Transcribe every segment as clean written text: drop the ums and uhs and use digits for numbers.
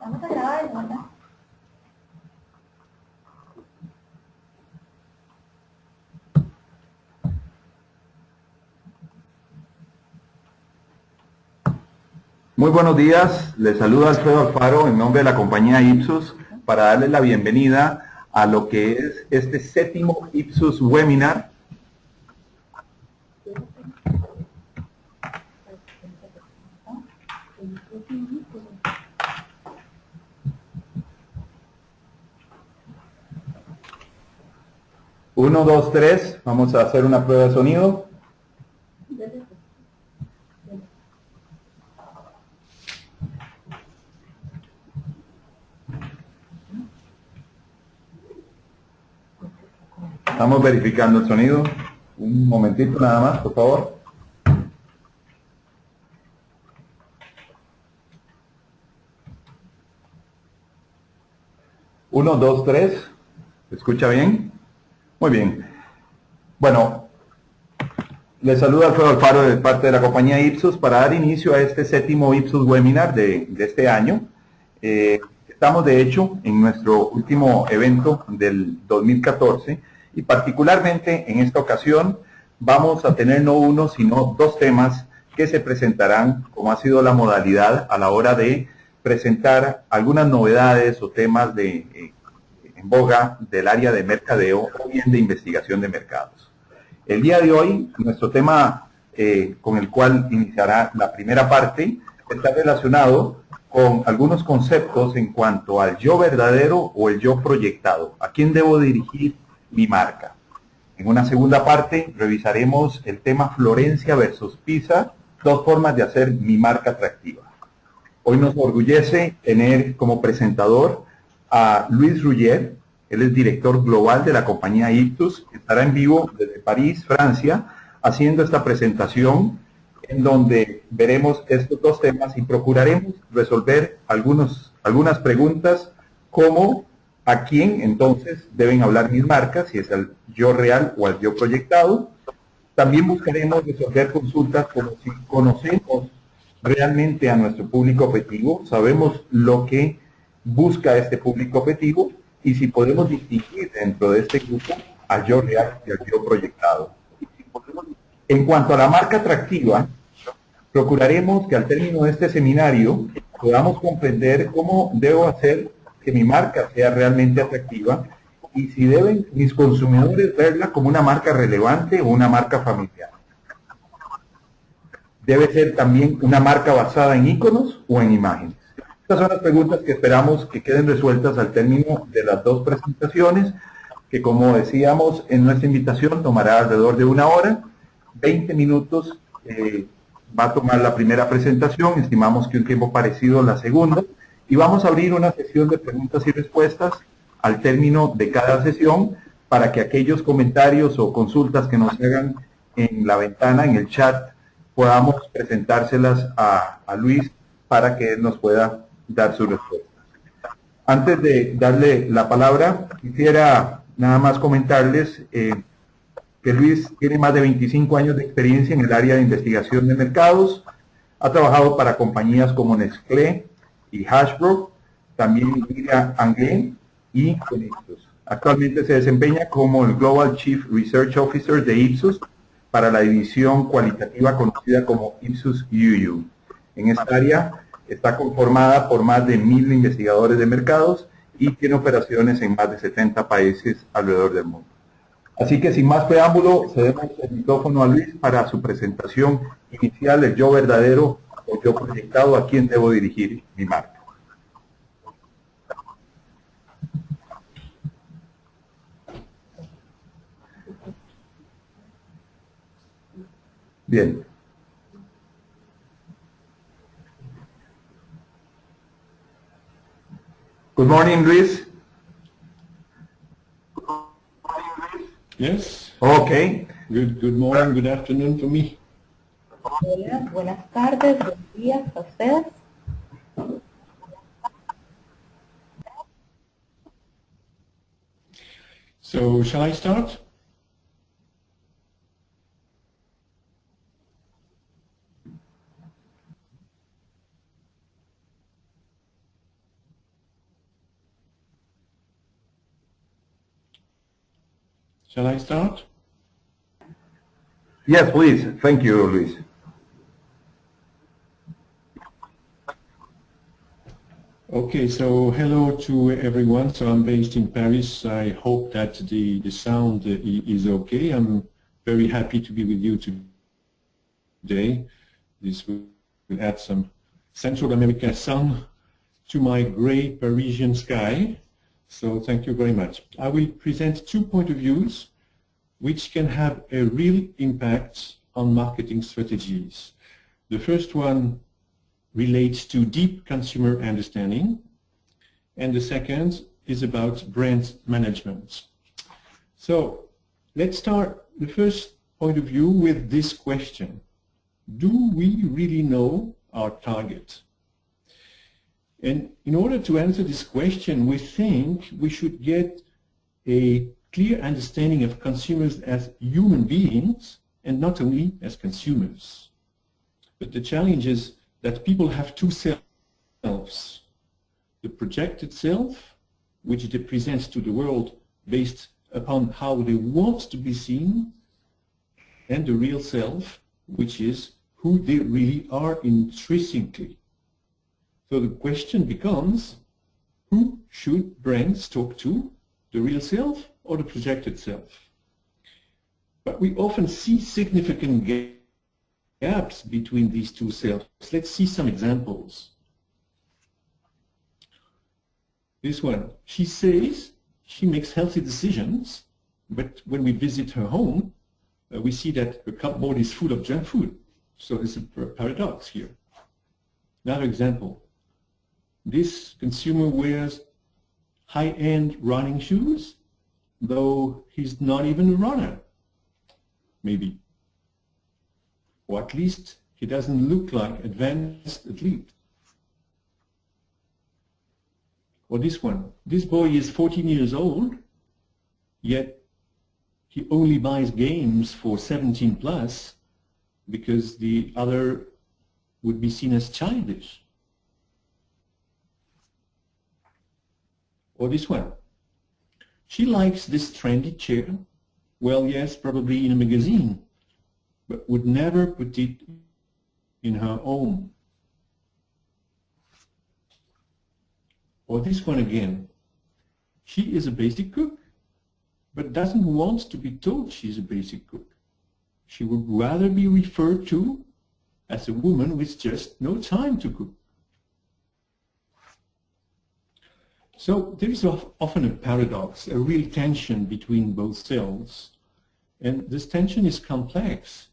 Vamos a grabar, ¿verdad? Muy buenos días, les saluda Alfredo Alfaro en nombre de la compañía Ipsos para darles la bienvenida a lo que es este séptimo Ipsos Webinar. Uno, dos, tres, vamos a hacer una prueba de sonido. Estamos verificando el sonido. Un momentito nada más, por favor. Uno, dos, tres. ¿Se escucha bien? Muy bien. Bueno, les saluda Alfredo Alfaro de parte de la compañía Ipsos para dar inicio a este séptimo Ipsos Webinar de este año. Estamos de hecho en nuestro último evento del 2014 y particularmente en esta ocasión vamos a tener no uno sino dos temas que se presentarán como ha sido la modalidad a la hora de presentar algunas novedades o temas en boga del área de mercadeo o bien de investigación de mercados. El día de hoy, nuestro tema con el cual iniciará la primera parte está relacionado con algunos conceptos en cuanto al yo verdadero o el yo proyectado. ¿A quién debo dirigir mi marca? En una segunda parte revisaremos el tema Florencia versus Pisa, dos formas de hacer mi marca atractiva. Hoy nos orgullece tener como presentador a Luis Rouget. Él es director global de la compañía Ipsos, que estará en vivo desde París, Francia, haciendo esta presentación en donde veremos estos dos temas y procuraremos resolver algunas preguntas como a quién entonces deben hablar mis marcas, si es al yo real o al yo proyectado. También buscaremos resolver consultas como si conocemos realmente a nuestro público objetivo, sabemos lo que busca este público objetivo y si podemos distinguir dentro de este grupo al yo real y al yo proyectado. En cuanto a la marca atractiva, procuraremos que al término de este seminario podamos comprender cómo debo hacer que mi marca sea realmente atractiva y si deben mis consumidores verla como una marca relevante o una marca familiar. Debe ser también una marca basada en iconos o en imágenes. Estas son las preguntas que esperamos que queden resueltas al término de las dos presentaciones, que como decíamos en nuestra invitación tomará alrededor de una hora, 20 minutos va a tomar la primera presentación, estimamos que un tiempo parecido a la segunda, y vamos a abrir una sesión de preguntas y respuestas al término de cada sesión para que aquellos comentarios o consultas que nos hagan en la ventana, en el chat, podamos presentárselas a Luis para que él nos pueda dar su respuesta. Antes de darle la palabra, quisiera nada más comentarles que Luis tiene más de 25 años de experiencia en el área de investigación de mercados, ha trabajado para compañías como Nestlé y Hasbro, también Liga Anglais y con Ipsos. Actualmente se desempeña como el Global Chief Research Officer de Ipsos para la división cualitativa conocida como Ipsos UU. En esta área está conformada por más de 1.000 investigadores de mercados y tiene operaciones en más de 70 países alrededor del mundo. Así que sin más preámbulo, cedemos el micrófono a Luis para su presentación inicial del yo verdadero o yo proyectado, a quién debo dirigir mi marca. Bien. Good morning, Luis. Yes. Okay. Good morning, good afternoon for me. Hola, buenas tardes, buenos días a ustedes. So, shall I start? Shall I start? Yes, please. Thank you, Luis. Okay, so hello to everyone. So I'm based in Paris. I hope that the sound is okay. I'm very happy to be with you today. This will add some Central America sun to my gray Parisian sky. So thank you very much. I will present 2 points of views which can have a real impact on marketing strategies. The first one relates to deep consumer understanding, and the second is about brand management. So let's start the first point of view with this question. Do we really know our target? And in order to answer this question, we think we should get a clear understanding of consumers as human beings and not only as consumers. But the challenge is that people have two selves. The projected self, which they present to the world based upon how they want to be seen, and the real self, which is who they really are intrinsically. So the question becomes, who should brands talk to, the real self or the projected self? But we often see significant gaps between these two selves. Let's see some examples. This one, she says she makes healthy decisions, but when we visit her home, we see that her cupboard is full of junk food. So there's a paradox here. Another example. This consumer wears high-end running shoes, though he's not even a runner, maybe. Or at least he doesn't look like advanced athlete. Or this one. This boy is 14 years old, yet he only buys games for 17 plus because the other would be seen as childish. Or this one. She likes this trendy chair. Well, yes, probably in a magazine, but would never put it in her home. Or this one again. She is a basic cook, but doesn't want to be told she's a basic cook. She would rather be referred to as a woman with just no time to cook. So there is often a paradox, a real tension between both selves. And this tension is complex.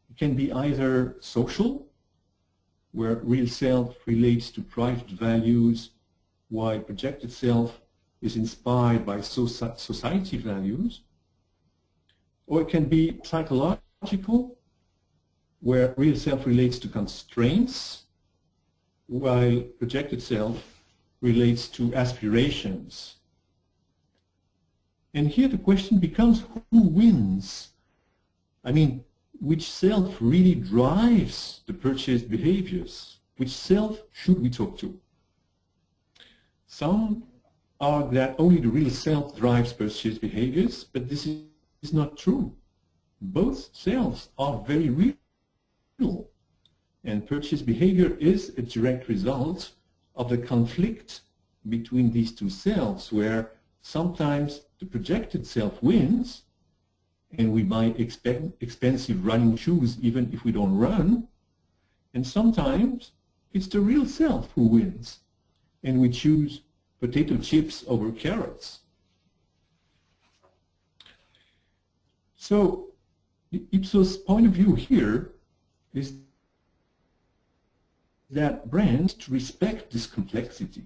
It can be either social, where real self relates to private values, while projected self is inspired by society values. Or it can be psychological, where real self relates to constraints, while projected self relates to aspirations. And here the question becomes, who wins? I mean, which self really drives the purchase behaviors? Which self should we talk to? Some argue that only the real self drives purchase behaviors, but this is not true. Both selves are very real, and purchase behavior is a direct result of the conflict between these two selves, where sometimes the projected self wins and we buy expensive running shoes even if we don't run, and sometimes it's the real self who wins and we choose potato chips over carrots. So the Ipsos point of view here is that brands to respect this complexity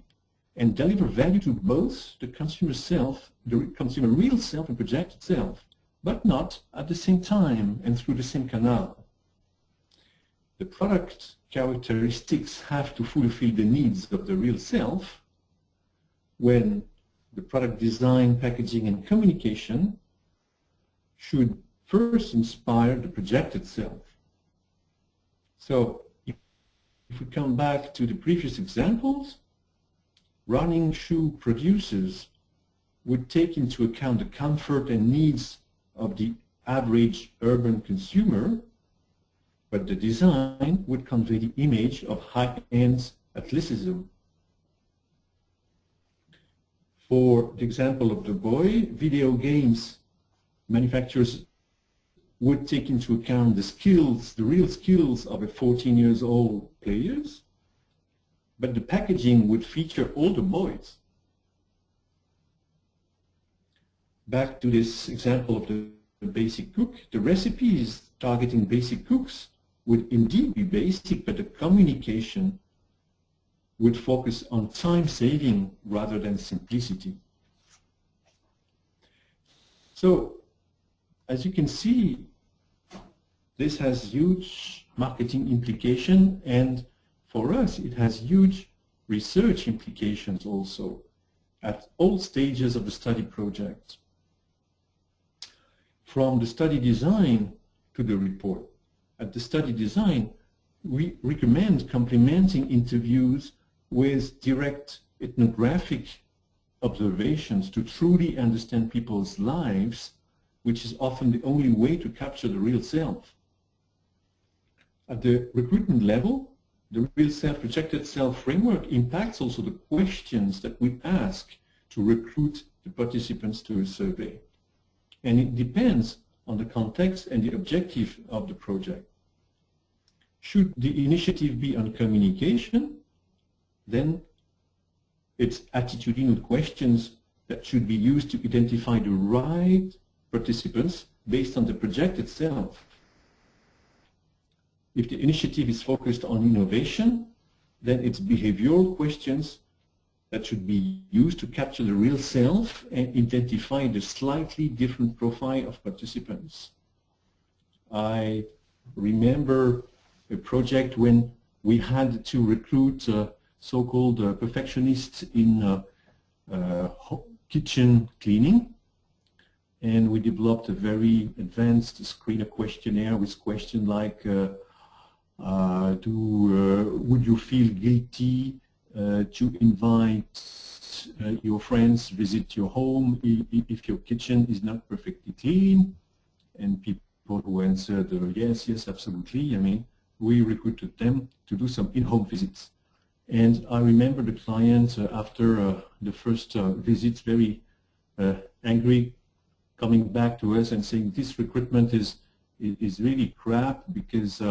and deliver value to both the consumer self, the consumer real self and projected self, but not at the same time and through the same canal. The product characteristics have to fulfill the needs of the real self when the product design, packaging, and communication should first inspire the projected self. So if we come back to the previous examples, running shoe producers would take into account the comfort and needs of the average urban consumer, but the design would convey the image of high-end athleticism. For the example of the boy, video games manufacturers would take into account the skills, the real skills of a 14-year-old players, but the packaging would feature older boys. Back to this example of the basic cook, the recipes targeting basic cooks would indeed be basic, but the communication would focus on time saving rather than simplicity. So, as you can see, this has huge marketing implication, and for us it has huge research implications also at all stages of the study project. From the study design to the report. At the study design, we recommend complementing interviews with direct ethnographic observations to truly understand people's lives, which is often the only way to capture the real self. At the recruitment level, the real self, projected self framework impacts also the questions that we ask to recruit the participants to a survey. And it depends on the context and the objective of the project. Should the initiative be on communication, then it's attitudinal questions that should be used to identify the right participants based on the project itself. If the initiative is focused on innovation, then it's behavioral questions that should be used to capture the real self and identify the slightly different profile of participants. I remember a project when we had to recruit so-called perfectionists in kitchen cleaning, and we developed a very advanced screener questionnaire with questions like would you feel guilty to invite your friends visit your home if your kitchen is not perfectly clean? And people who answered yes, absolutely. I mean, we recruited them to do some in-home visits. And I remember the client after the first visit very angry, coming back to us and saying this recruitment is really crap because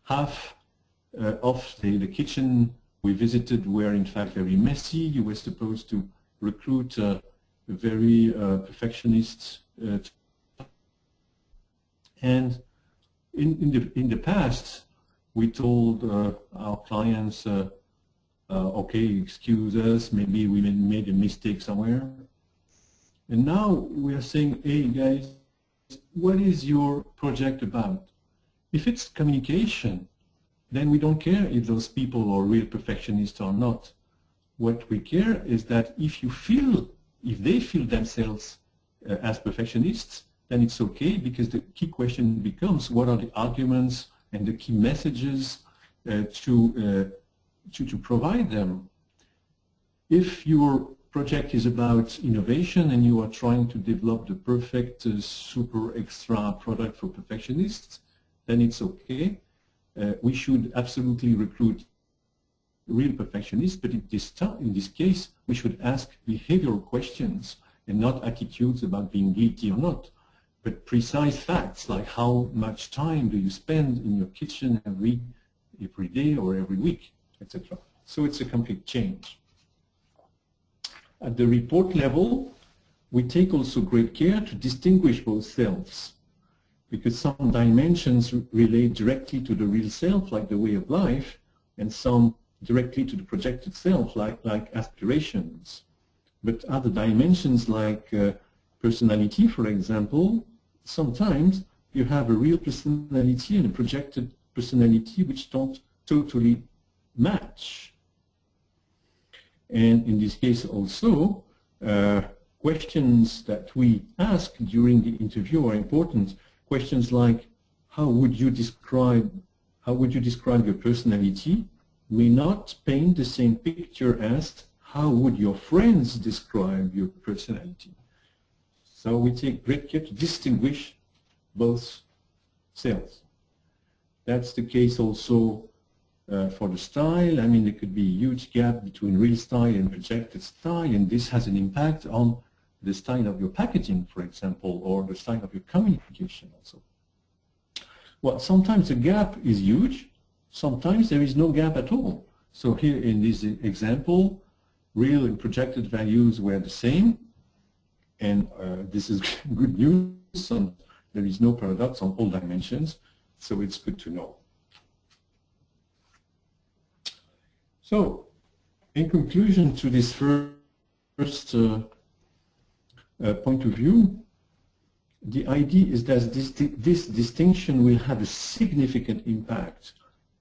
half of the kitchen we visited were in fact very messy. You were supposed to recruit a very perfectionist and in the past we told our clients okay, excuse us, maybe we made a mistake somewhere. And now we are saying, hey guys, what is your project about? If it's communication, then we don't care if those people are real perfectionists or not. What we care is that if they feel themselves as perfectionists, then it's okay, because the key question becomes what are the arguments and the key messages to provide them. If your project is about innovation and you are trying to develop the perfect super extra product for perfectionists, then it's okay. We should absolutely recruit real perfectionists, but in this case we should ask behavioral questions and not attitudes about being guilty or not, but precise facts like how much time do you spend in your kitchen every day or every week, etc. So it's a complete change. At the report level, we take also great care to distinguish both selves, because some dimensions relate directly to the real self, like the way of life, and some directly to the projected self, like aspirations. But other dimensions, like personality, for example, sometimes you have a real personality and a projected personality which don't totally match. And in this case also, questions that we ask during the interview are important. Questions like, how would you describe your personality may not paint the same picture as how would your friends describe your personality. So we take great care to distinguish both cells. That's the case also for the style. I mean, there could be a huge gap between real style and projected style, and this has an impact on the style of your packaging, for example, or the style of your communication also. Well, sometimes the gap is huge, sometimes there is no gap at all. So here in this example, real and projected values were the same, and this is good news. There is no paradox on all dimensions, so it's good to know. So, in conclusion to this first point of view, the idea is that this distinction will have a significant impact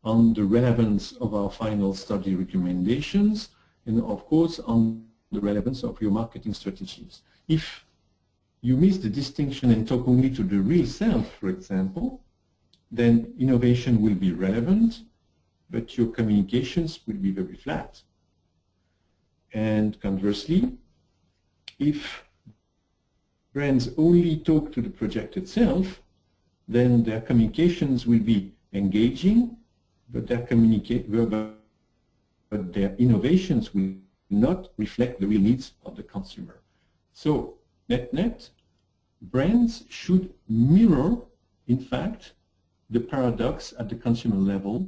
on the relevance of our final study recommendations and, of course, on the relevance of your marketing strategies. If you miss the distinction and talk only to the real self, for example, then innovation will be relevant, but your communications will be very flat. And conversely, if brands only talk to the projected self, then their communications will be engaging, but their innovations will not reflect the real needs of the consumer. So, net-net, brands should mirror, in fact, the paradox at the consumer level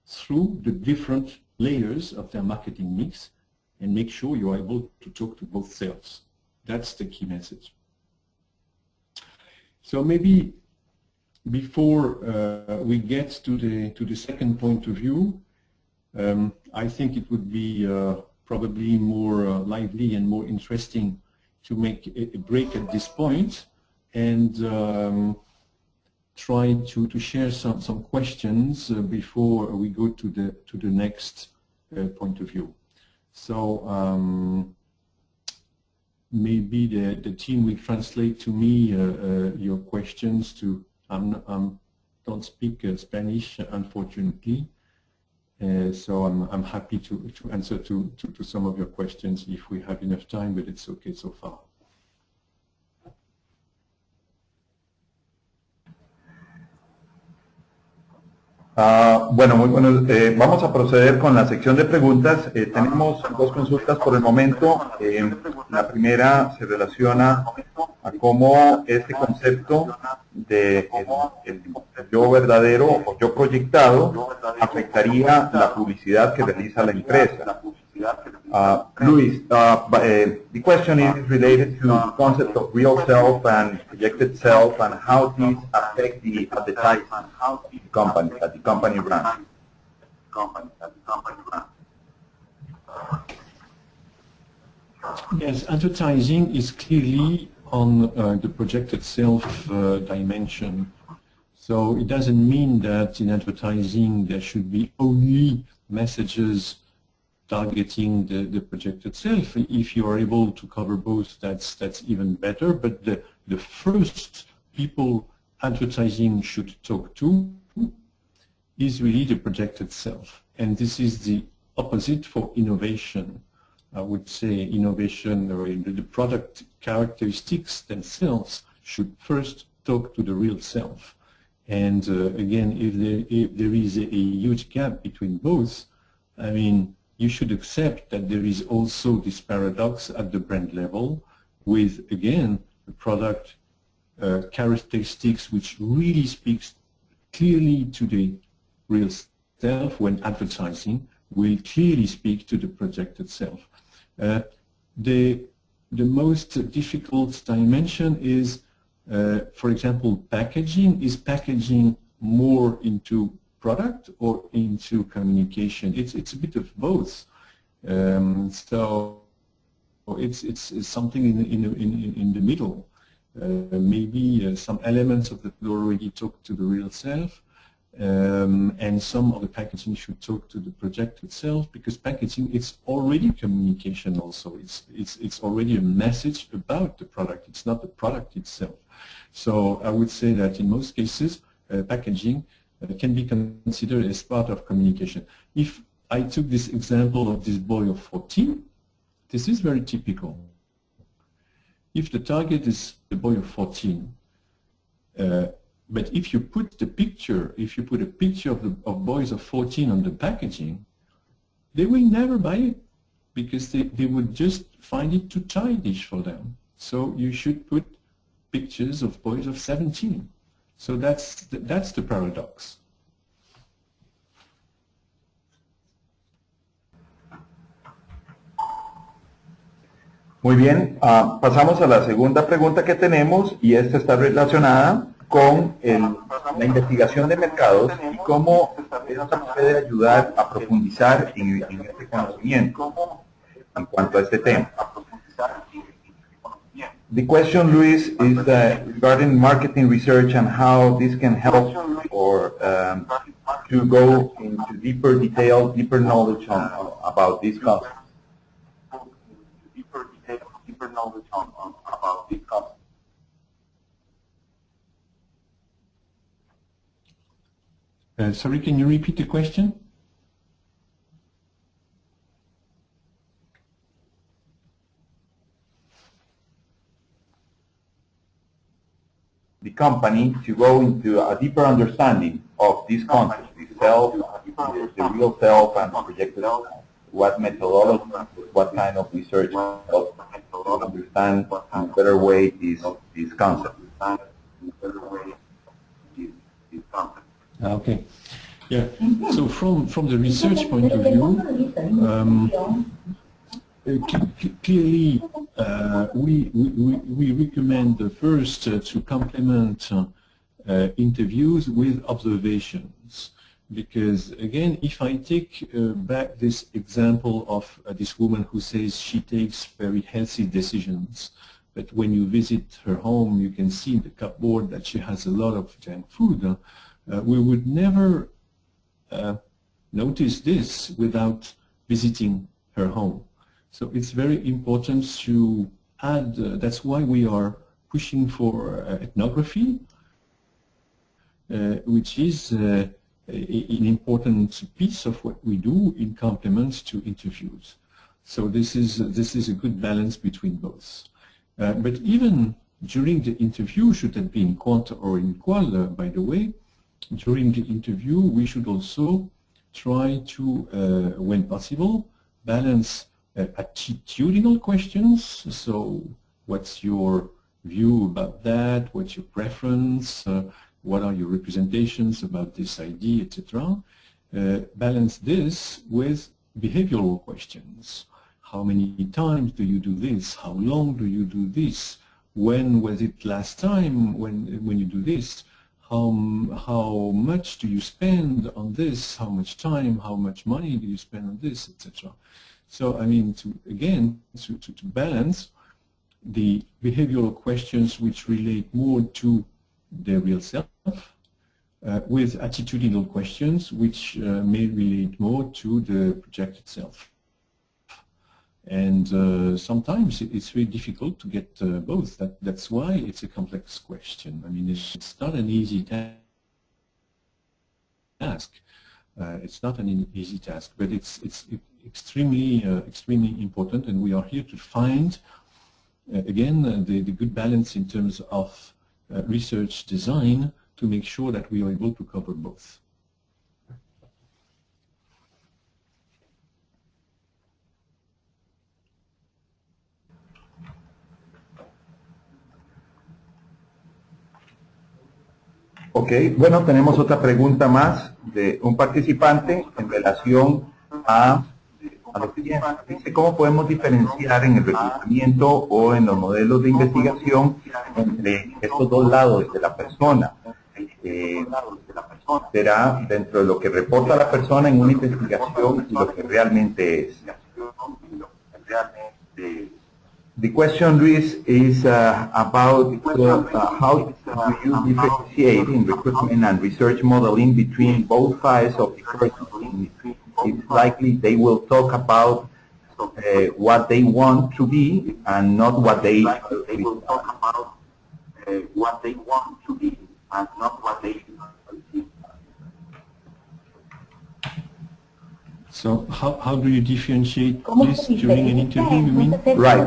through the different layers of their marketing mix and make sure you are able to talk to both selves. That's the key message. So maybe before we get to the second point of view, I think it would be probably more lively and more interesting to make a break at this point and try to share some questions before we go to the next point of view. So maybe the team will translate to me your questions. Don't speak Spanish, unfortunately, so I'm happy to answer to some of your questions if we have enough time, but it's okay so far. Bueno, muy buenos. Vamos a proceder con la sección de preguntas. Tenemos dos consultas por el momento. La primera se relaciona a cómo este concepto de el yo verdadero o yo proyectado afectaría la publicidad que realiza la empresa. Luis, the question is related to the concept of real self and projected self and how these affect the advertising company that the company runs. Yes, advertising is clearly on the projected self dimension. So it doesn't mean that in advertising there should be only messages targeting the projected self. If you are able to cover both, that's even better. But the first people advertising should talk to is really the projected self. And this is the opposite for innovation. I would say innovation or the product characteristics themselves should first talk to the real self. And again, if there is a huge gap between both, I mean, you should accept that there is also this paradox at the brand level with, again, the product characteristics which really speaks clearly to the real self when advertising will clearly speak to the projected self. The most difficult dimension is, for example, packaging. Is packaging more into product or into communication? It's a bit of both. So it's something in the middle. Maybe some elements of it already talk to the real self, and some of the packaging should talk to the projected self, because packaging, it's already communication also. It's already a message about the product. It's not the product itself. So I would say that in most cases, packaging can be considered as part of communication. If I took this example of this boy of 14, this is very typical. if the target is a boy of 14, but if you put a picture of boys of 14 on the packaging, they will never buy it because they would just find it too childish for them. So you should put pictures of boys of 17. So that's the paradox. Muy bien, pasamos a la segunda pregunta que tenemos y esta está relacionada con la investigación de mercados y cómo esta puede ayudar a profundizar en este conocimiento en cuanto a este tema. The question, Luis, is regarding marketing research and how this can help or to go into deeper detail, deeper knowledge about this concept. Sorry, can you repeat the question? The company to go into a deeper understanding of this concept, the self, the real self and the projected self, what methodology, what kind of research helps to understand in a better way this concept. Okay. Yeah. So from the research point of view, clearly we recommend first to complement interviews with observations. Because again, if I take back this example of this woman who says she takes very healthy decisions, but when you visit her home, you can see in the cupboard that she has a lot of junk food. We would never notice this without visiting her home. So it's very important to add, that's why we are pushing for ethnography, which is an important piece of what we do in complement to interviews. So this is a good balance between both. But even during the interview, should it be in quant or in qual, by the way, during the interview we should also try to, when possible, balance attitudinal questions. So what's your view about that? What's your preference? What are your representations about this idea, etc. Balance this with behavioral questions. How many times do you do this? How long do you do this? When was it last time when you do this? How much do you spend on this? How much time? How much money do you spend on this, etc. So I mean, to balance the behavioral questions which relate more to the real self with attitudinal questions which may relate more to the projected self. And sometimes it's very difficult to get both. That's why it's a complex question. I mean, it's not an easy task. It's not an easy task, but it's extremely important, and we are here to find again the good balance in terms of research design to make sure that we are able to cover both. Ok, bueno, tenemos otra pregunta más de un participante en relación a lo siguiente. Dice, ¿cómo podemos diferenciar en el reclutamiento o en los modelos de investigación entre estos dos lados de la persona? Será dentro de lo que reporta la persona en una investigación y lo que realmente es. The question, Luis, is about how do you differentiate in recruitment and research modeling between both sides of the person. It's likely they will talk about what they want to be and not what they will talk about what they want to be and not what they So how do you differentiate this during an interview, you mean? Right.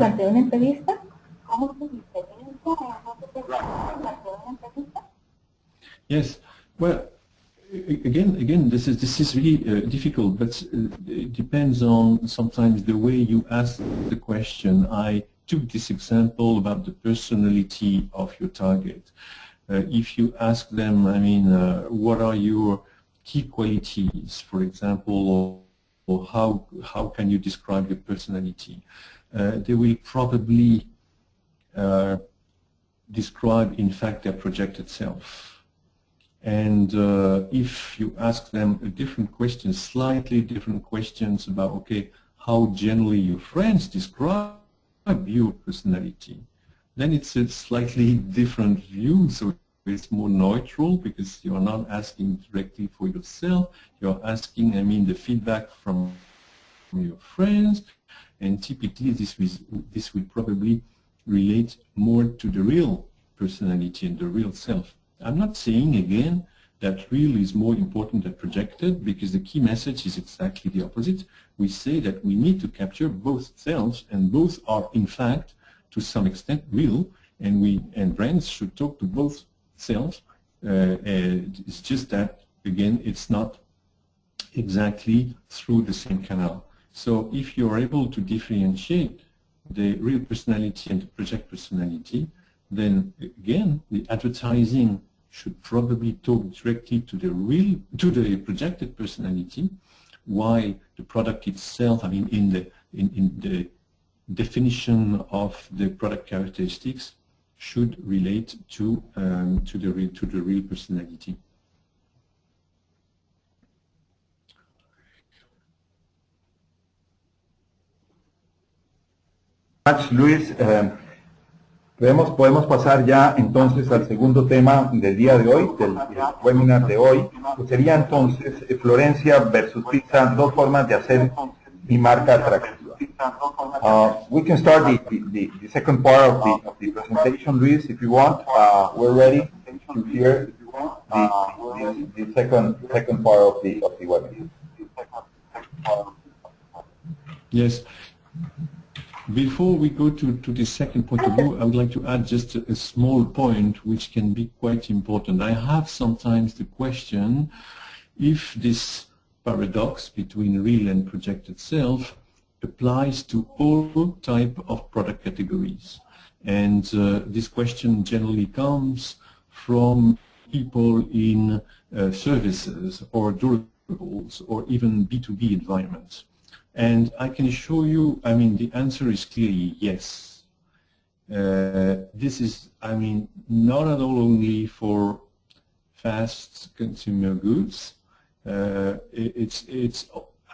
Yes. Well, again, this is really difficult, but it depends on sometimes the way you ask the question. I took this example about the personality of your target. If you ask them, I mean, what are your key qualities, for example, or how can you describe your personality? They will probably describe, in fact, their projected self. And if you ask them a different question, slightly different questions about, okay, how generally your friends describe your personality, then it's a slightly different view. So it's more neutral because you're not asking directly for yourself. You're asking, I mean, the feedback from your friends. And typically this will probably relate more to the real personality and the real self. I'm not saying, again, that real is more important than projected, because the key message is exactly the opposite. We say that we need to capture both selves, and both are, in fact, to some extent real, and brands should talk to both selves. It's just that, again, it's not exactly through the same canal. So if you're able to differentiate the real personality and the project personality, then again, the advertising should probably talk directly to the projected personality, while the product itself, I mean, in the definition of the product characteristics, should relate to the real personality. Luis, podemos pasar ya entonces al segundo tema del día de hoy, del webinar de hoy, que sería entonces Florencia versus pizza, dos formas de hacer mi marca atractiva. We can start the second part of the presentation, Luis, if you want. We're ready to hear the second part of the webinar. Yes. Before we go to the second point of view, I would like to add just a small point which can be quite important. I have sometimes the question if this paradox between real and projected self applies to all type of product categories. And this question generally comes from people in services or durables or even B2B environments. And I can assure you, I mean, the answer is clearly yes. This is, I mean, not at all only for fast consumer goods. It's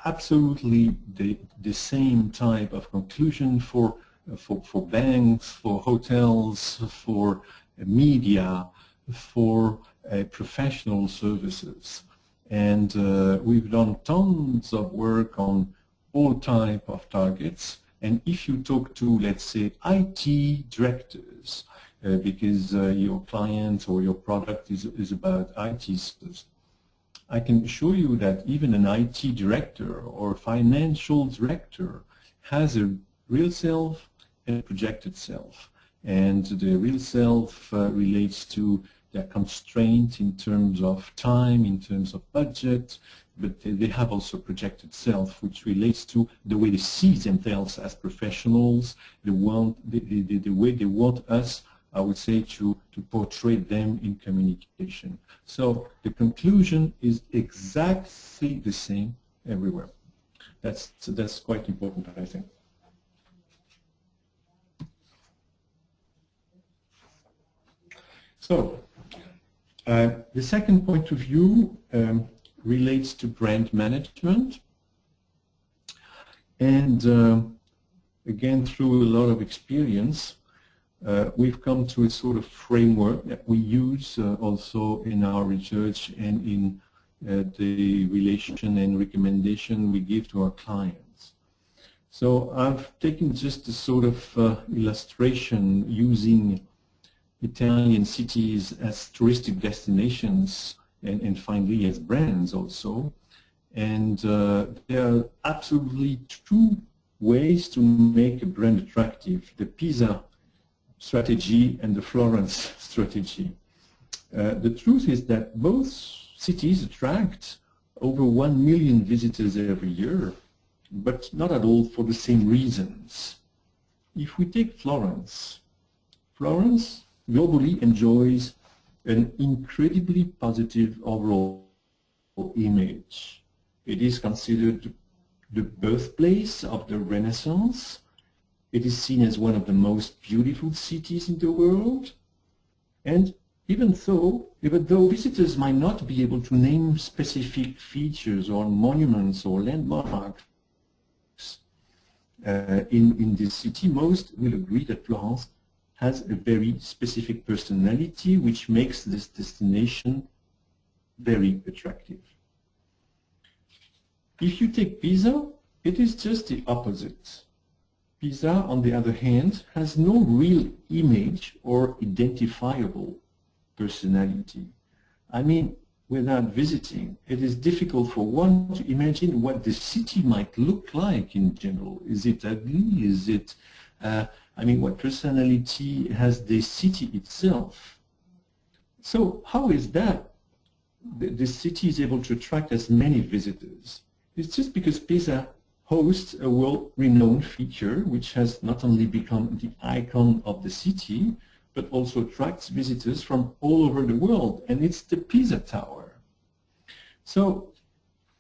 absolutely the same type of conclusion for banks, for hotels, for media, for professional services. And we've done tons of work on all type of targets, and if you talk to, let's say, IT directors, because your client or your product is about IT systems, I can assure you that even an IT director or financial director has a real self and a projected self, and the real self relates to their constraint in terms of time, in terms of budget, but they have also projected self, which relates to the way they see themselves as professionals, the way they want us, I would say, to portray them in communication. So the conclusion is exactly the same everywhere. That's quite important, I think. So the second point of view relates to brand management, and again, through a lot of experience, we've come to a sort of framework that we use also in our research and in the relation and recommendation we give to our clients. So I've taken just a sort of illustration using Italian cities as touristic destinations and finally as brands also. And there are absolutely two ways to make a brand attractive: the Pisa strategy and the Florence strategy. The truth is that both cities attract over 1 million visitors every year, but not at all for the same reasons. If we take Florence, Florence globally enjoys an incredibly positive overall image. It is considered the birthplace of the Renaissance. It is seen as one of the most beautiful cities in the world. And even though visitors might not be able to name specific features or monuments or landmarks in this city, most will agree that Florence has a very specific personality which makes this destination very attractive. If you take Pisa, it is just the opposite. Pisa, on the other hand, has no real image or identifiable personality. I mean, without visiting, it is difficult for one to imagine what the city might look like in general. Is it ugly? Is it, I mean, what personality has the city itself? So how is that the city is able to attract as many visitors? It's just because Pisa hosts a world-renowned feature which has not only become the icon of the city, but also attracts visitors from all over the world, and it's the Pisa Tower. So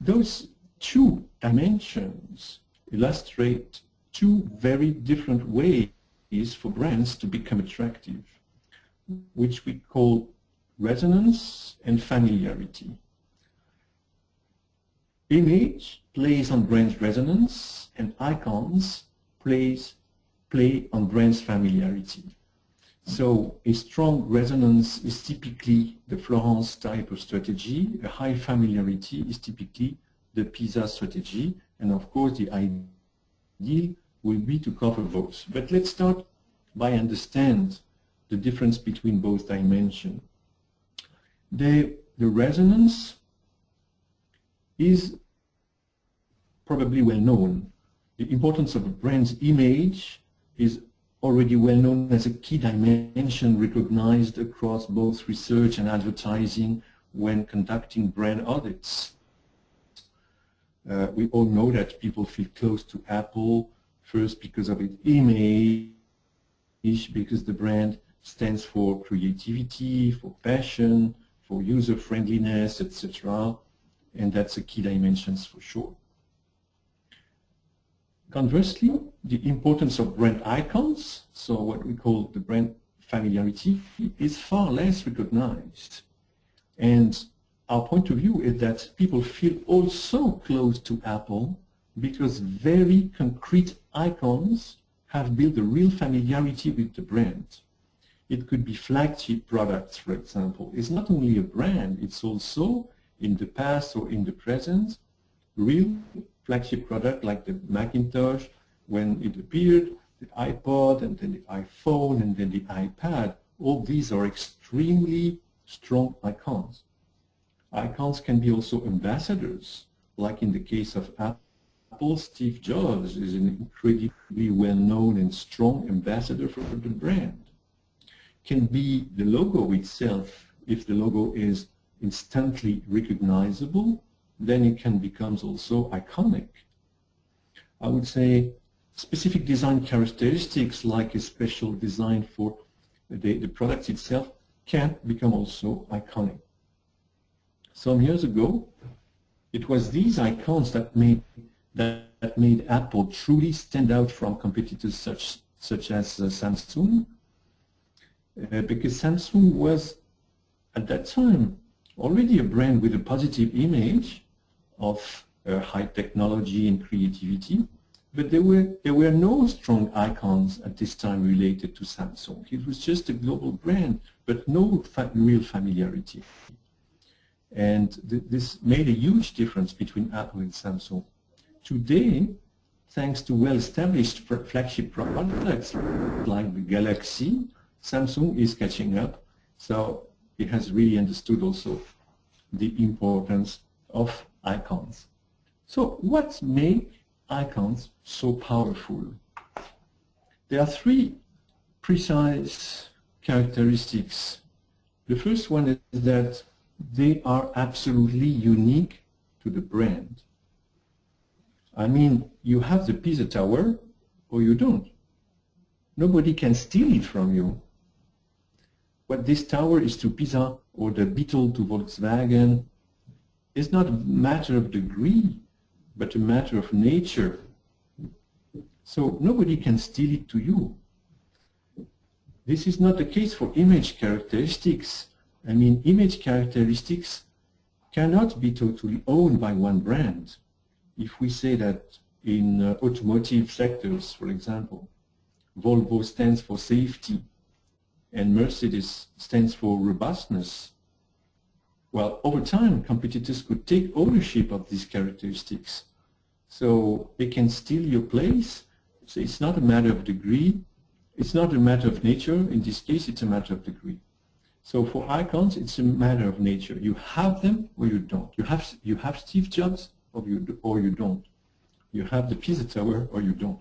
those two dimensions illustrate two very different ways for brands to become attractive, which we call resonance and familiarity. Image plays on brand resonance, and icons play on brand's familiarity. So a strong resonance is typically the Florence type of strategy, a high familiarity is typically the Pisa strategy, and of course the ideal will be to cover both. But let's start by understand the difference between both dimensions. The resonance is probably well known. The importance of a brand's image is already well known as a key dimension recognized across both research and advertising when conducting brand audits. We all know that people feel close to Apple first because of its image, because the brand stands for creativity, for passion, for user-friendliness, etc. And that's a key dimension for sure. Conversely, the importance of brand icons, so what we call the brand familiarity, is far less recognized. And our point of view is that people feel also close to Apple because very concrete icons have built a real familiarity with the brand. It could be flagship products, for example. It's not only a brand, it's also, in the past or in the present, real flagship product like the Macintosh, when it appeared, the iPod, and then the iPhone, and then the iPad. All these are extremely strong icons. Icons can be also ambassadors, like in the case of Apple. Steve Jobs is an incredibly well-known and strong ambassador for the brand. Can be the logo itself. If the logo is instantly recognizable, then it can become also iconic. I would say specific design characteristics like a special design for the product itself can become also iconic. Some years ago, it was these icons that made Apple truly stand out from competitors such as Samsung, because Samsung was at that time already a brand with a positive image of high technology and creativity, but there were no strong icons at this time related to Samsung. It was just a global brand, but no real familiarity. And this made a huge difference between Apple and Samsung. Today, thanks to well-established flagship products like the Galaxy, Samsung is catching up, so it has really understood also the importance of icons. So what makes icons so powerful? There are three precise characteristics The first one is that they are absolutely unique to the brand. I mean, you have the Pisa Tower or you don't. Nobody can steal it from you. What this tower is to Pisa or the Beetle to Volkswagen is not a matter of degree, but a matter of nature. So nobody can steal it to you. This is not the case for image characteristics. I mean, image characteristics cannot be totally owned by one brand. If we say that in automotive sectors, for example, Volvo stands for safety and Mercedes stands for robustness, well, over time, competitors could take ownership of these characteristics. So they can steal your place. So it's not a matter of degree. It's not a matter of nature. In this case, it's a matter of degree. So for icons, it's a matter of nature. You have them or you don't. You have Steve Jobs or you don't. You have the Pisa Tower or you don't.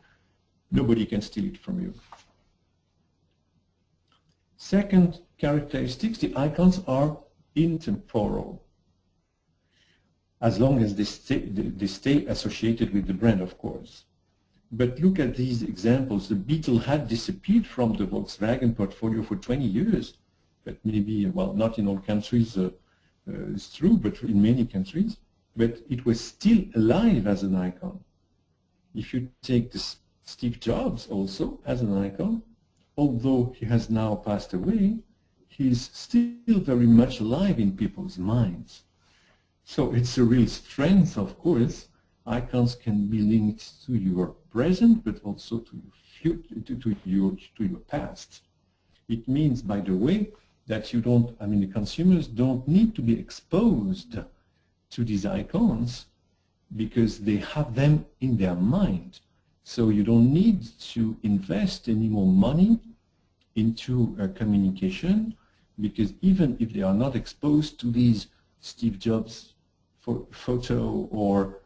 Nobody can steal it from you. Second characteristics, the icons are intemporal, as long as they stay associated with the brand, of course. But look at these examples. The Beetle had disappeared from the Volkswagen portfolio for 20 years, but maybe, well, not in all countries, it's true, but in many countries. But it was still alive as an icon. If you take this Steve Jobs also as an icon, although he has now passed away, he's still very much alive in people's minds. So it's a real strength, of course. Icons can be linked to your present, but also to your future, to your past. It means, by the way, that you don't, I mean, the consumers don't need to be exposed to these icons because they have them in their mind. So you don't need to invest any more money into communication, because even if they are not exposed to these Steve Jobs photo or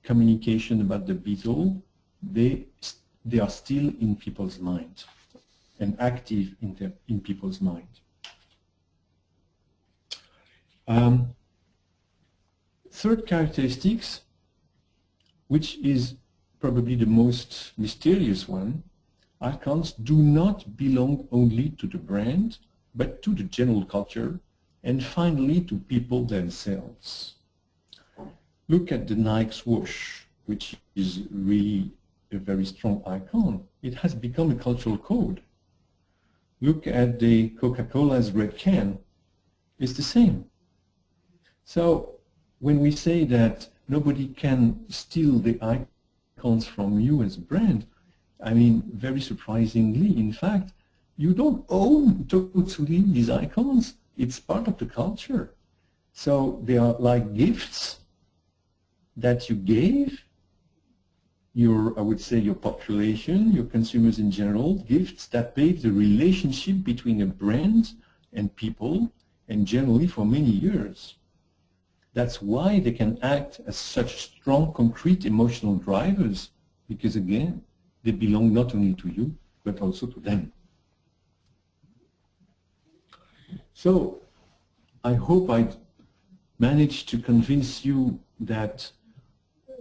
communication about the Beetle, they are still in people's mind and active in people's mind. Third characteristics, which is probably the most mysterious one, icons do not belong only to the brand, but to the general culture, and finally to people themselves. Look at the Nike swoosh, which is really a very strong icon. It has become a cultural code. Look at the Coca-Cola's red can. It's the same. So when we say that nobody can steal the icons from you as a brand, I mean, very surprisingly, in fact, you don't own totally these icons. It's part of the culture. So they are like gifts that you gave your, I would say, your population, your consumers in general, gifts that pave the relationship between a brand and people, and generally for many years. That's why they can act as such strong, concrete emotional drivers, because again, they belong not only to you, but also to them. So, I hope I managed to convince you that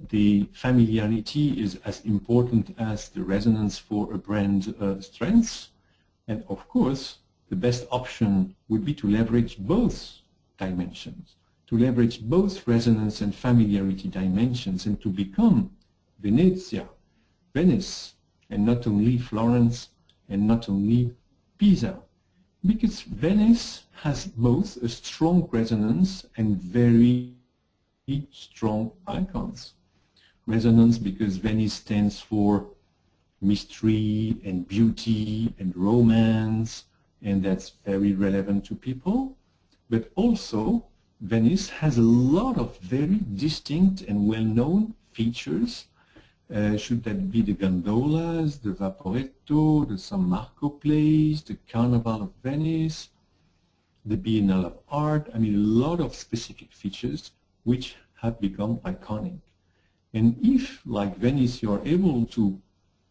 the familiarity is as important as the resonance for a brand strength. And of course, the best option would be to leverage both dimensions, to leverage both resonance and familiarity dimensions, and to become Venezia, Venice, and not only Florence, and not only Pisa. Because Venice has both a strong resonance and very strong icons. Resonance because Venice stands for mystery and beauty and romance, and that's very relevant to people. But also, Venice has a lot of very distinct and well-known features. Should that be the gondolas, the Vaporetto, the San Marco Place, the Carnival of Venice, the Biennale of Art. I mean, a lot of specific features which have become iconic. And if, like Venice, you're able to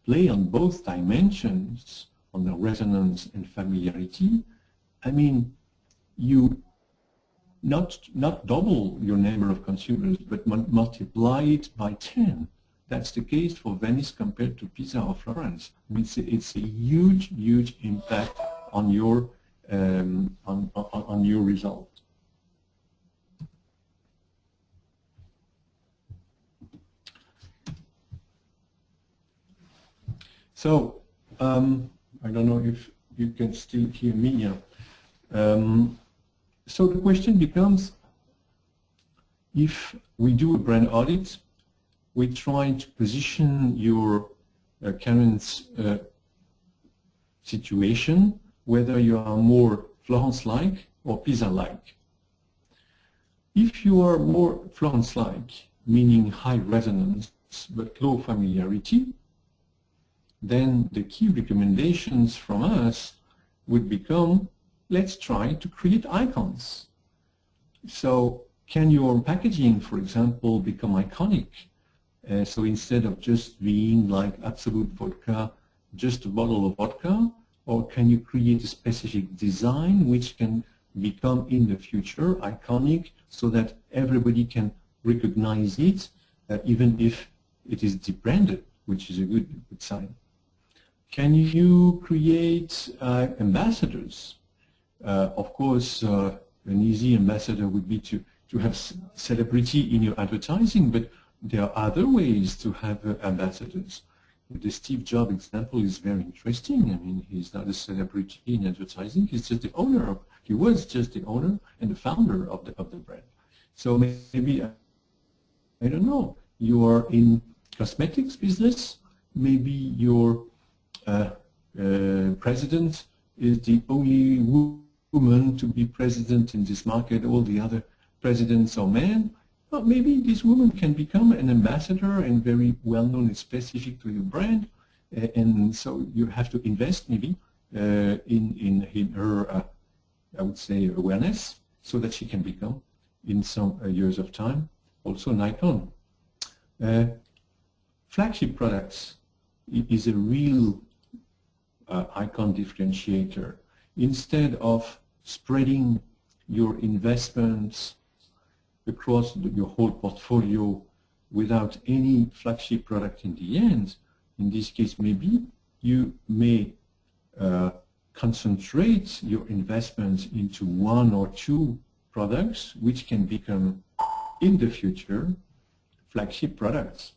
play on both dimensions, on the resonance and familiarity, I mean, you not double your number of consumers, but multiply it by 10. That's the case for Venice compared to Pisa or Florence. It's a huge, huge impact on your result. So I don't know if you can still hear me here. So the question becomes, if we do a brand audit, we try to position your current situation, whether you are more Florence-like or Pisa-like. If you are more Florence-like, meaning high resonance but low familiarity, then the key recommendations from us would become, let's try to create icons. So can your packaging, for example, become iconic? So instead of just being like Absolute Vodka, just a bottle of vodka, or can you create a specific design which can become in the future iconic so that everybody can recognize it, even if it is debranded, which is a good sign. Can you create ambassadors? Of course, an easy ambassador would be to have celebrity in your advertising, but there are other ways to have ambassadors. The Steve Jobs example is very interesting. I mean, he's not a celebrity in advertising. He's just the owner. He was just the owner and the founder of the brand. So maybe, I don't know, you are in cosmetics business. Maybe your president is the only woman to be president in this market. All the other presidents are men. Well, maybe this woman can become an ambassador and very well known and specific to your brand, and so you have to invest maybe in her, I would say, awareness, so that she can become, in some years of time, also an icon. Flagship products is a real icon differentiator. Instead of spreading your investments across your whole portfolio without any flagship product in the end, in this case maybe you may concentrate your investments into one or two products which can become in the future flagship products.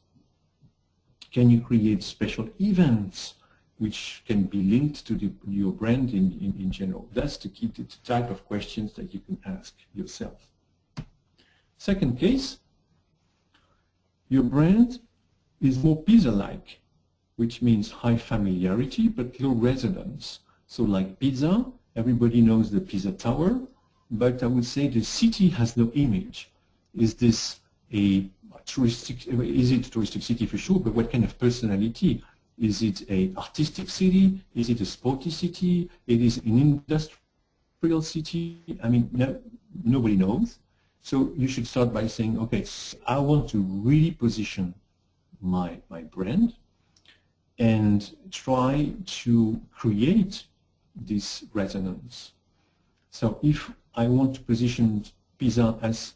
Can you create special events which can be linked to your brand in general? That's the key, the type of questions that you can ask yourself. Second case, your brand is more Pisa-like, which means high familiarity but low resonance. So like Pisa, everybody knows the Pisa Tower, but I would say the city has no image. Is this a touristic, is it a touristic city for sure, but what kind of personality? Is it an artistic city? Is it a sporty city? It is an industrial city? I mean, no, nobody knows. So you should start by saying, okay, I want to really position my brand and try to create this resonance. So if I want to position Pisa as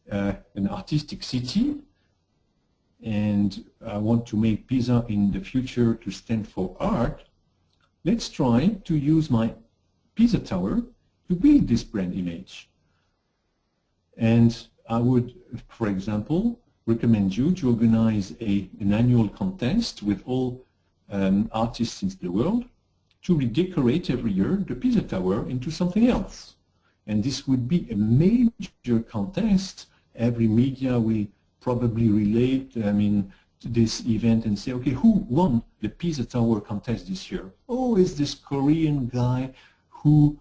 an artistic city, and I want to make Pisa in the future to stand for art, let's try to use my Pisa Tower to build this brand image. And I would, for example, recommend you to organize an annual contest with all artists in the world to redecorate every year the Pisa Tower into something else. And this would be a major contest. Every media will probably relate, to this event and say, okay, who won the Pisa Tower contest this year? Oh, it's this Korean guy who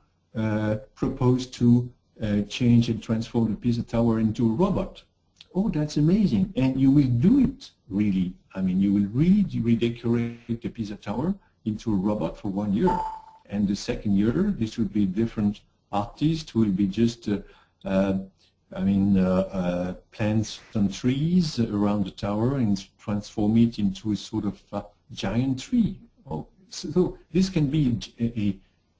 proposed to change and transform the Pisa Tower into a robot. Oh, that's amazing. And you will do it, really. I mean, you will really redecorate the Pisa Tower into a robot for 1 year. And the second year, this would be different artist who will be just, plant some trees around the tower and transform it into a sort of giant tree. Oh, so this can be a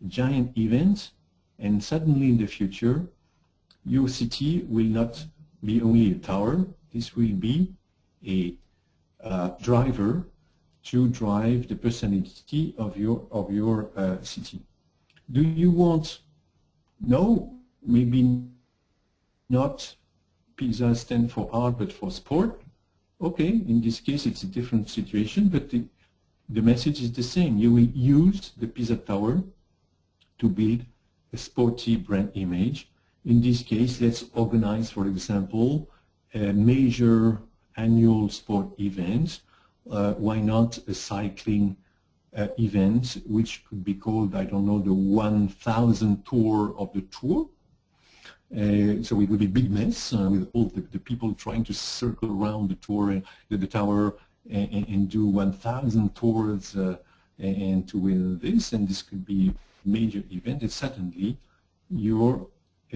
giant event And suddenly in the future, your city will not be only a tower. This will be a driver to drive the personality of your city. Do you want? No, maybe not. Pizza stand for art, but for sport. Okay, in this case it's a different situation, but the message is the same. You will use the pizza tower to build a sporty brand image. In this case, let's organize, for example, a major annual sport event. Why not a cycling event, which could be called, I don't know, the 1,000 tour of the tour. So it will be a big mess with all the people trying to circle around the tour, the tower, and do 1,000 tours and to win this. And this could be a major event. And suddenly, your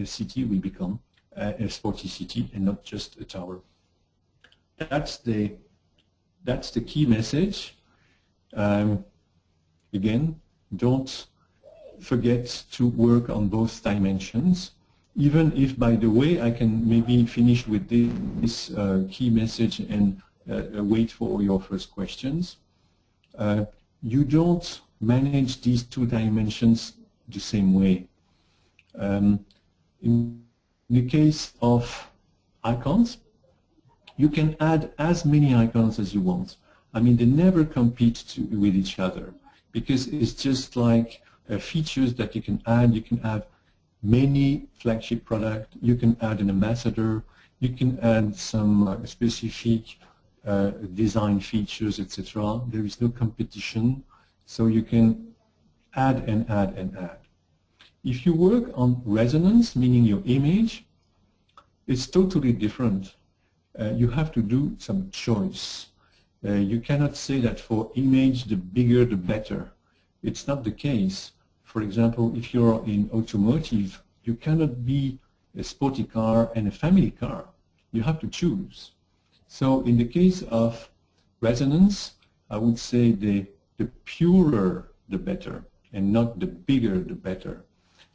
city will become a sporty city and not just a tower. That's the key message. Again, don't forget to work on both dimensions. Even if, by the way, I can maybe finish with this key message and wait for your first questions. You don't manage these two dimensions the same way. In the case of icons, you can add as many icons as you want. I mean, they never compete with each other because it's just like features that you can add. You can have many flagship products. You can add an ambassador. You can add some specific design features, etc. There is no competition, so you can add and add and add. If you work on resonance, meaning your image, it's totally different. You have to do some choice. You cannot say that for image, the bigger the better. It's not the case. For example, if you're in automotive, you cannot be a sporty car and a family car. You have to choose. So in the case of resonance, I would say the purer the better and not the bigger the better.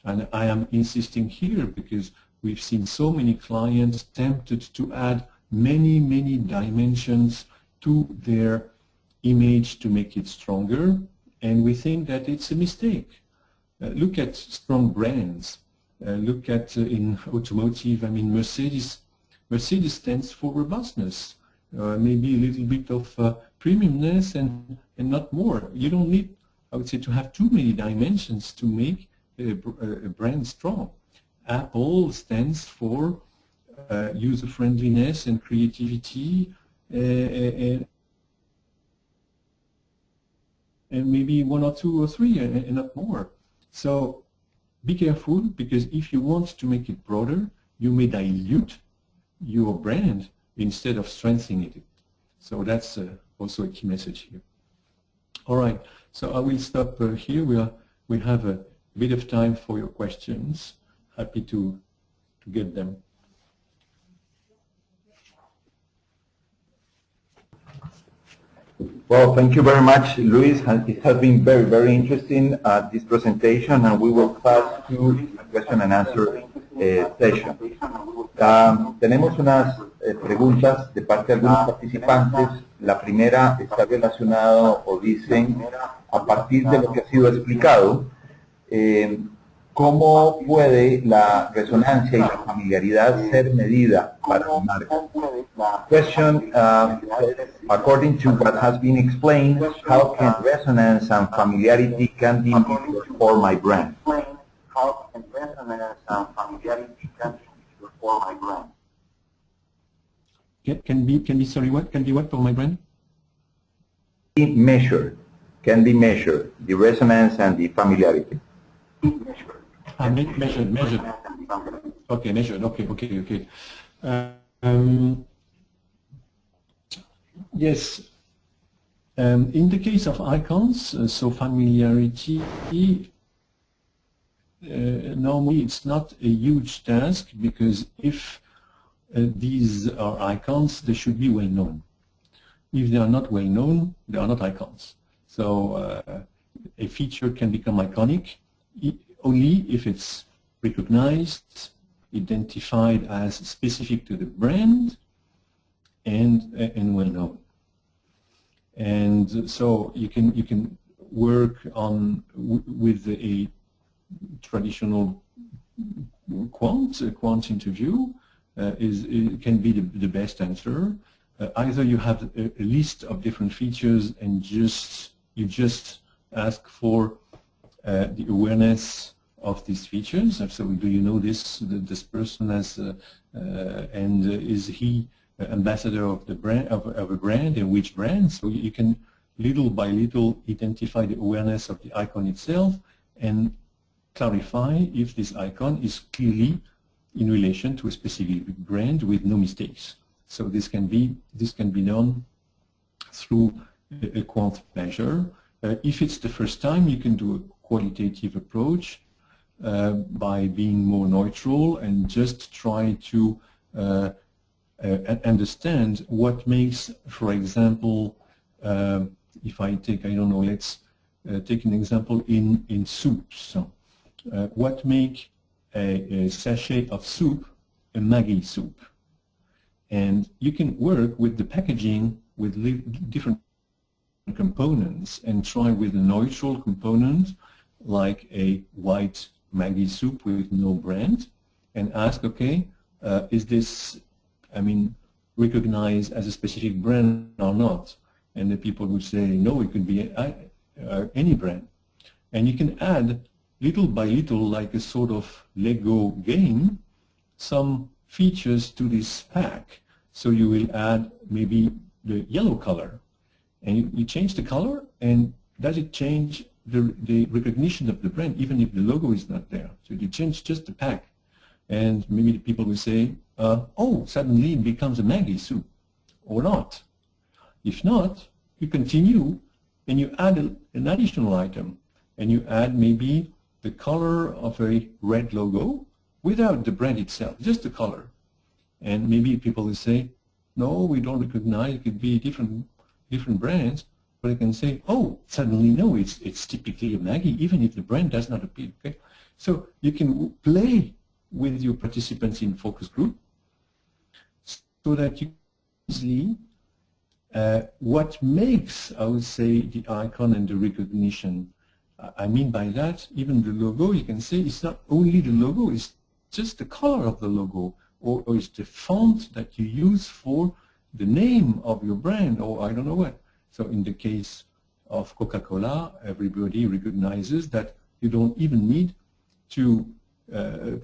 And I am insisting here because we've seen so many clients tempted to add many, many dimensions to their image to make it stronger, and we think that it's a mistake. Look at strong brands. Look at in automotive, I mean, Mercedes stands for robustness, maybe a little bit of premiumness and not more. You don't need, I would say, to have too many dimensions to make a brand strong. Apple stands for user-friendliness and creativity and maybe one or two or three and not more. So be careful, because if you want to make it broader, you may dilute your brand instead of strengthening it. So that's also a key message here. All right, so I will stop here. We have a bit of time for your questions. Happy to get them. Well, thank you very much, Luis. It has been very, very interesting, this presentation, and we will pass to a question and answer session. Tenemos unas preguntas de parte de algunos participantes. La primera está relacionada, o dicen, a partir de lo que ha sido explicado, ¿cómo puede la resonancia y la familiaridad ser medida para mi marca? Question, according to what has been explained, how can resonance and familiarity can be measured for my brand? How can resonance and familiarity can be measured for my brand? Sorry, what? Can be what for my brand? Measured. Can be measured. The resonance and the familiarity. Measured. Okay, measured. Okay. Yes. In the case of icons, so familiarity, normally it's not a huge task, because if these are icons, they should be well known. If they are not well known, they are not icons. So a feature can become iconic only if it's recognized, identified as specific to the brand, and well known. And so you can work on with a traditional quant interview. It can be the best answer. Either you have a list of different features and you just ask for the awareness of these features. So do you know this person as and is he ambassador of the brand of a brand, and which brand? So you can little by little identify the awareness of the icon itself and clarify if this icon is clearly in relation to a specific brand with no mistakes. So this can be done through a quant measure. If it's the first time, you can do a qualitative approach by being more neutral and just try to understand what makes, for example, if I take, I don't know, let's take an example in soups. So, what make a sachet of soup a Maggi soup? And you can work with the packaging with different components and try with a neutral component like a white Maggi soup with no brand and ask, okay, is this, I mean, recognized as a specific brand or not? And the people would say, no, it could be any brand. And you can add little by little, like a sort of Lego game, some features to this pack. So you will add maybe the yellow color, and you change the color, and does it change the recognition of the brand, even if the logo is not there? So you change just the pack, and maybe the people will say, oh, suddenly it becomes a Maggi soup, or not. If not, you continue and you add an additional item, and you add maybe the color of a red logo without the brand itself, just the color. And maybe people will say, no, we don't recognize, it could be different brands, but I can say, oh, suddenly no, it's typically a Maggi, even if the brand does not appear. Okay? So you can play with your participants in focus group so that you easily what makes, I would say, the icon and the recognition. I mean by that, even the logo, you can say it's not only the logo, it's just the color of the logo, or it's the font that you use for the name of your brand, or I don't know what. So in the case of Coca-Cola, everybody recognizes that you don't even need to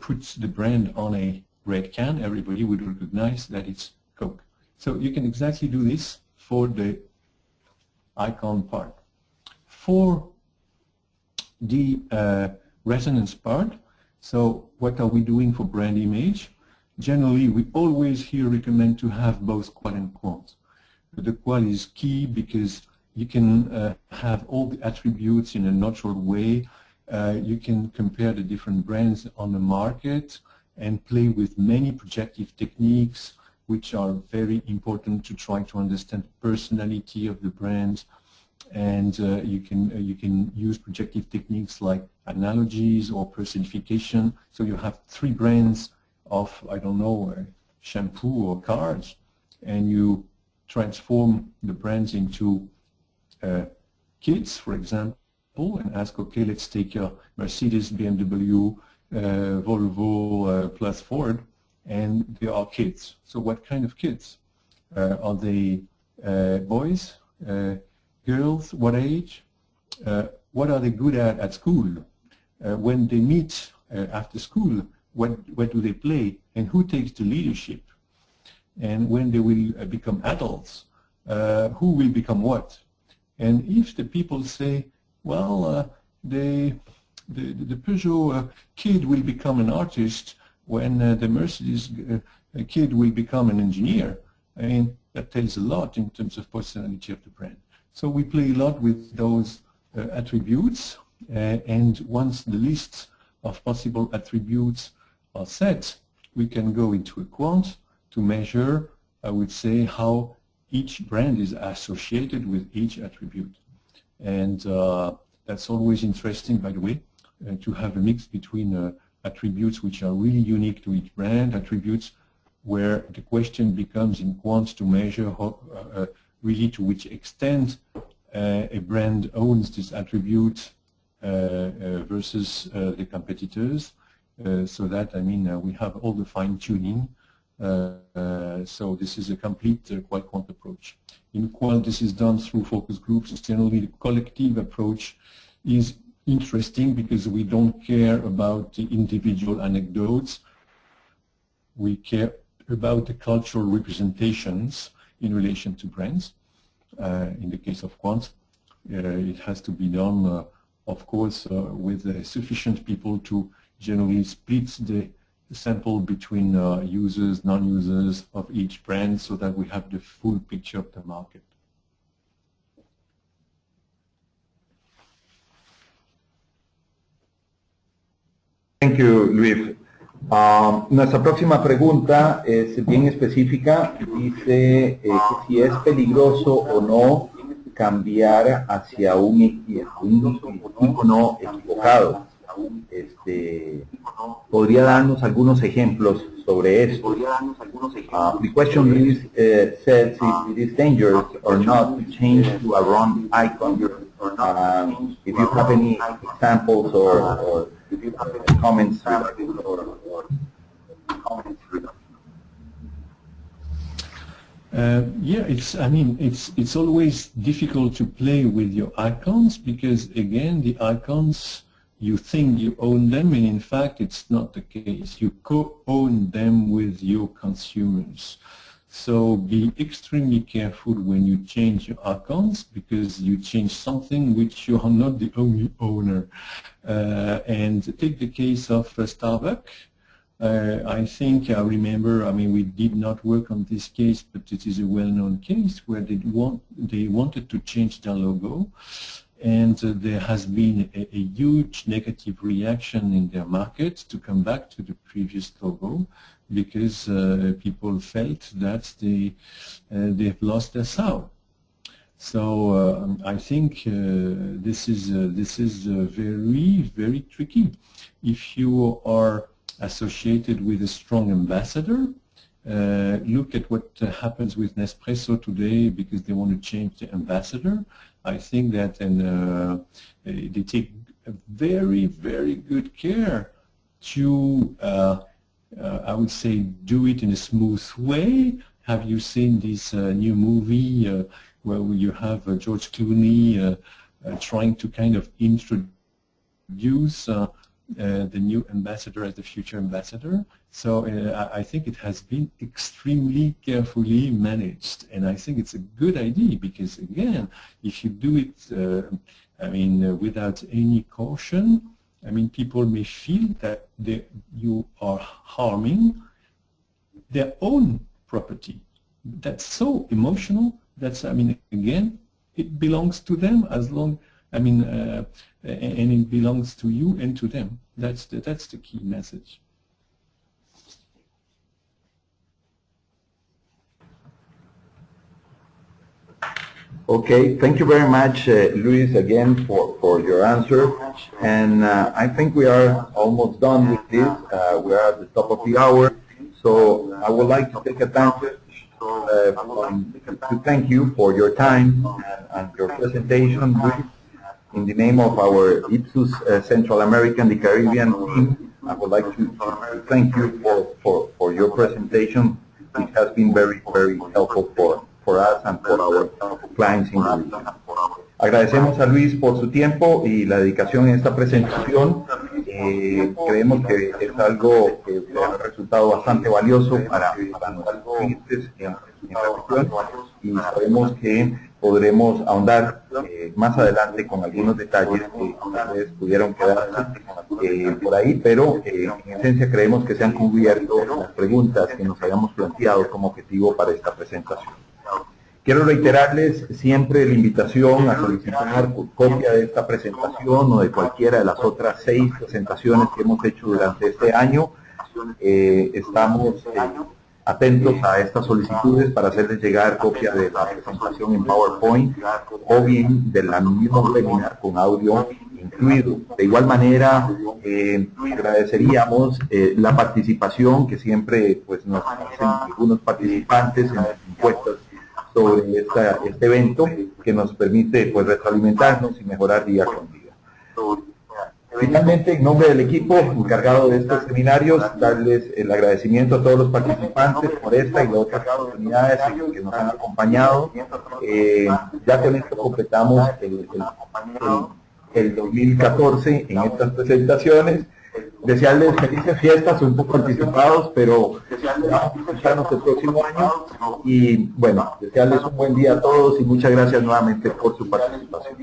put the brand on a red can. Everybody would recognize that it's Coke. So you can exactly do this for the icon part. For the resonance part, so what are we doing for brand image? Generally, we always here recommend to have both qual and quant. The qual is key because you can have all the attributes in a natural way. You can compare the different brands on the market and play with many projective techniques which are very important to try to understand the personality of the brand. And you can use projective techniques like analogies or personification. So you have three brands of, I don't know, shampoo or cars, and you transform the brands into kids, for example, and ask, okay, let's take Mercedes, BMW, Volvo, plus Ford, and they are kids. So what kind of kids? Are they boys, girls, what age? What are they good at school? When they meet after school, what do they play? And who takes the leadership? And when they will become adults, who will become what? And if the people say, well, the Peugeot kid will become an artist when the Mercedes kid will become an engineer, I mean, that tells a lot in terms of personality of the brand. So we play a lot with those attributes, and once the list of possible attributes are set, we can go into a quant to measure, I would say, how each brand is associated with each attribute. And that's always interesting, by the way, to have a mix between attributes which are really unique to each brand, attributes where the question becomes in quants to measure how, really to which extent a brand owns this attribute versus the competitors, so that, I mean, we have all the fine-tuning. So this is a complete quant approach. In quant, this is done through focus groups. Generally, the collective approach is interesting because we don't care about the individual anecdotes. We care about the cultural representations in relation to brands. In the case of quant, it has to be done, of course, with sufficient people to generally split the sample between users, non-users of each brand so that we have the full picture of the market. Thank you, Luis. Nuestra próxima pregunta es bien específica. Dice que si es peligroso o no cambiar hacia un icono equivocado. ¿Podría darnos algunos ejemplos sobre esto? The question is, says if it is dangerous or not to change to a wrong icon. If you have any examples or comments regarding yeah, it's always difficult to play with your icons because, again, the icons, you think you own them, and in fact it's not the case. You co-own them with your consumers. So be extremely careful when you change your icons because you change something which you are not the only owner. And take the case of Starbucks. I think I remember, we did not work on this case, but it is a well-known case where they wanted to change their logo, and there has been a huge negative reaction in their market to come back to the previous logo because people felt that they've lost their soul. So I think this is very, very tricky. If you are associated with a strong ambassador, look at what happens with Nespresso today because they want to change the ambassador. I think that they take a very, very good care to, I would say, do it in a smooth way. Have you seen this new movie where you have George Clooney trying to kind of introduce the new ambassador as the future ambassador? So I think it has been extremely carefully managed, and I think it's a good idea because, again, if you do it, without any caution, people may feel that you are harming their own property. That's so emotional. That's, again, it belongs to them as long, and it belongs to you and to them. That's the key message. Okay, thank you very much, Luis, again for your answer. And I think we are almost done with this. We are at the top of the hour. So I would like to take advantage to thank you for your time and your presentation. In the name of our Ipsos Central American, the Caribbean team, I would like to thank you for your presentation, which has been very, very helpful for us and for our clients in the region. Agradecemos a Luis por su tiempo y la dedicación en esta presentación. Creemos que es algo que ha resultado bastante valioso para nuestros clientes en la región y sabemos que podremos ahondar más adelante con algunos detalles que ustedes pudieron quedarse por ahí, pero en esencia creemos que se han cubierto las preguntas que nos habíamos planteado como objetivo para esta presentación. Quiero reiterarles siempre la invitación a solicitar copia de esta presentación o de cualquiera de las otras 6 presentaciones que hemos hecho durante este año. Estamos atentos a estas solicitudes para hacerles llegar copia de la presentación en PowerPoint o bien de la misma webinar con audio incluido. De igual manera, agradeceríamos la participación que siempre pues, nos hacen algunos participantes en las encuestas sobre este evento que nos permite pues, retroalimentarnos y mejorar día con día. Finalmente, en nombre del equipo encargado de estos seminarios, darles el agradecimiento a todos los participantes por esta y las otras oportunidades que nos han acompañado. Ya con esto completamos el 2014 en estas presentaciones. Desearles felices fiestas, un poco anticipados, pero vamos a escucharnos el próximo año. Y bueno, desearles un buen día a todos y muchas gracias nuevamente por su participación.